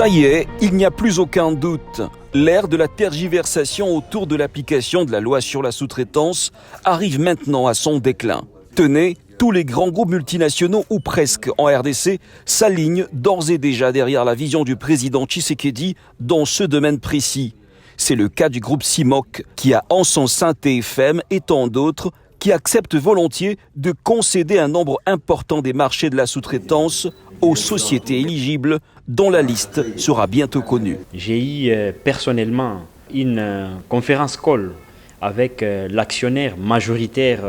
Ça y est, il n'y a plus aucun doute. L'ère de la tergiversation autour de l'application de la loi sur la sous-traitance arrive maintenant à son déclin. Tenez, tous les grands groupes multinationaux, ou presque, en RDC, s'alignent d'ores et déjà derrière la vision du président Tshisekedi dans ce domaine précis. C'est le cas du groupe CIMOC, qui a en son sein TFM et tant d'autres, qui acceptent volontiers de concéder un nombre important des marchés de la sous-traitance aux sociétés éligibles dont la liste sera bientôt connue. J'ai eu personnellement une conférence call avec l'actionnaire majoritaire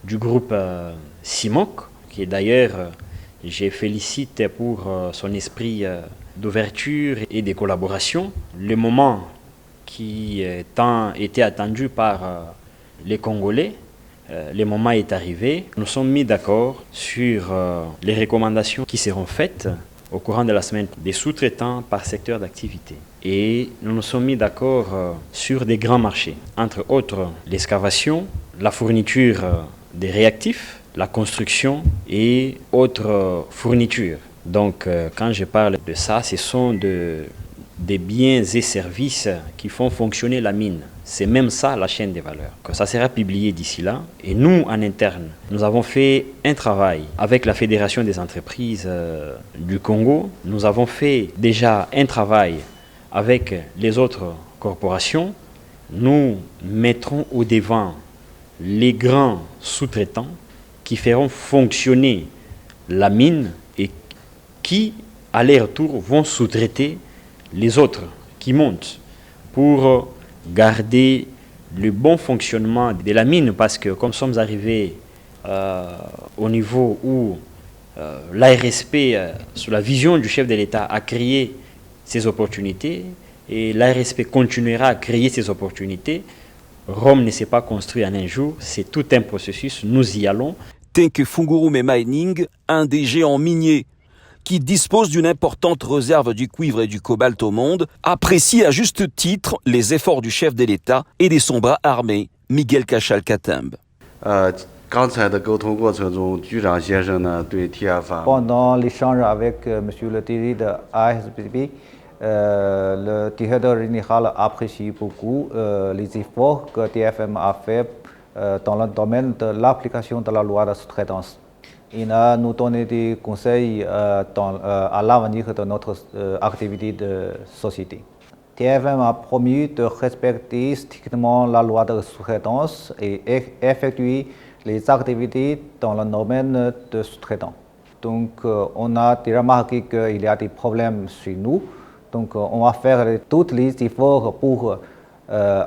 du groupe CIMOC, qui d'ailleurs je félicite pour son esprit d'ouverture et de collaboration. Le moment qui était attendu par les Congolais, le moment est arrivé. Nous sommes mis d'accord sur les recommandations qui seront faites au courant de la semaine des sous-traitants par secteur d'activité. Et nous nous sommes mis d'accord sur des grands marchés, entre autres l'excavation, la fourniture des réactifs, la construction et autres fournitures. Donc quand je parle de ça, ce sont des biens et services qui font fonctionner la mine. C'est même ça la chaîne des valeurs. Ça sera publié d'ici là. Et nous, en interne, nous avons fait un travail avec la Fédération des entreprises du Congo. Nous avons fait déjà un travail avec les autres corporations. Nous mettrons au devant les grands sous-traitants qui feront fonctionner la mine et qui, à leur tour, vont sous-traiter les autres qui montent pour garder le bon fonctionnement de la mine, parce que comme nous sommes arrivés au niveau où l'ARSP, sous la vision du chef de l'État, a créé ces opportunités, et l'ARSP continuera à créer ces opportunités. Rome ne s'est pas construit en un jour, c'est tout un processus, nous y allons. Tenke Fungurume Mining, un des géants miniers qui dispose d'une importante réserve du cuivre et du cobalt au monde, apprécie à juste titre les efforts du chef de l'État et de son bras armé, Miguel Cachal-Katembe. Pendant l'échange avec M. le directeur de l'ASBB, le directeur général apprécie beaucoup les efforts que TFM a fait dans le domaine de l'application de la loi de sous-traitance. Il a nous donné des conseils à l'avenir de notre activité de société. TFM a promis de respecter strictement la loi de sous-traitance et effectuer les activités dans le domaine de sous-traitance. Donc, on a remarqué qu'il y a des problèmes chez nous. Donc, on va faire tous les efforts pour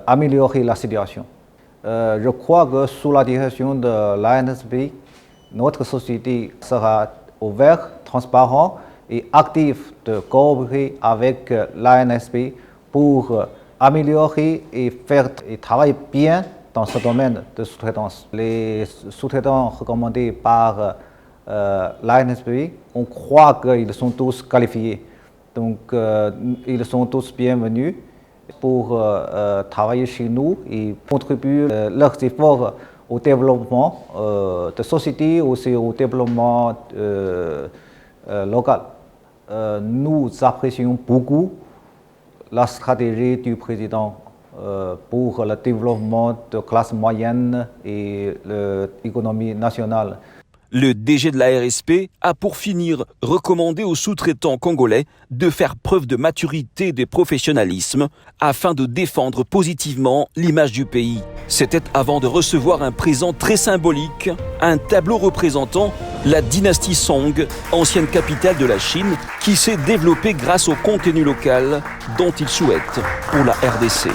améliorer la situation. Je crois que sous la direction de l'ANSP, notre société sera ouverte, transparente et active de coopérer avec l'ANSP pour améliorer et faire et travailler bien dans ce domaine de sous-traitance. Les sous-traitants recommandés par l'ANSP, on croit qu'ils sont tous qualifiés. Donc, ils sont tous bienvenus pour travailler chez nous et contribuer leurs efforts au développement de société, aussi au développement local. Nous apprécions beaucoup la stratégie du président pour le développement de classe moyenne et l'économie nationale. Le DG de la RSP a pour finir recommandé aux sous-traitants congolais de faire preuve de maturité et de professionnalisme afin de défendre positivement l'image du pays. C'était avant de recevoir un présent très symbolique, un tableau représentant la dynastie Song, ancienne capitale de la Chine, qui s'est développée grâce au contenu local dont il souhaite pour la RDC.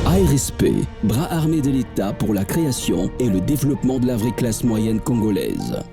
ARSP, bras armé de l'État pour la création et le développement de la vraie classe moyenne congolaise.